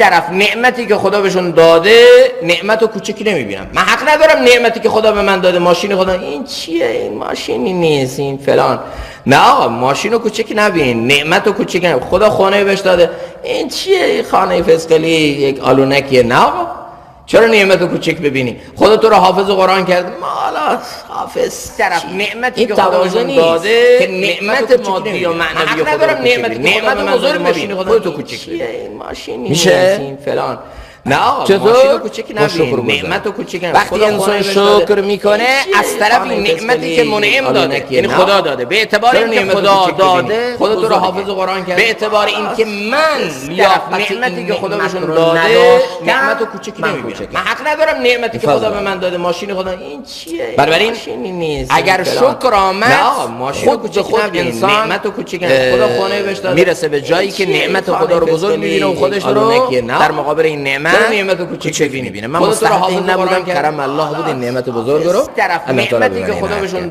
طرف نعمتی که خدا بهشون داده نعمت و کوچکی نمیبینم. من حق ندارم نعمتی که خدا به من داده، ماشین خدا، این چیه، این ماشینی نیست، این فلان. نه آقا، ماشین و کوچکی نبین، نعمت و کوچکی نبین. خدا خانه بهش داده، این چیه، این خانه فسقلی یک آلونکیه. نه آقا، چرا نعمت و کوچک ببینی؟ خدا تو رو حافظ قرآن کرد، مالا حافظ طرف نعمتی که خدا بهشون داده که نعمت مادی یا معنوی خدا ندارم، نعمتی که خدا به من داده، ماشین خدا تو کوچک ببینی، این ماشینی میشه این فلان. نه آقا، ماشین و کوچکی نبین، نعمت و کوچک نبین. وقتی انسان شکر میکنه از طرف این نعمتی که منعم داده، یعنی خدا داده، به اعتبار اینکه خدا داده، خدا تو رو حافظ قرآن کرد، به اعتبار اینکه من یا نعمتی که خدا بهشون داده نعمت و کوچکی نمیبینم. من حق ندارم نعمتی که خدا به من داده، ماشین خدا، این چیه، بنابراین اگر شکر آمد خود به خود انسان نعمت و کوچک خدا خانه بهش داده میرسه به جایی که نعمت خدا رو بزرگ میبینه و خودش رو در مقابل این نعمت کوچک میبینه. من مستحق این نبودم، کرم الله بود این نعمت بزرگ رو نعمتی که خدا بهشون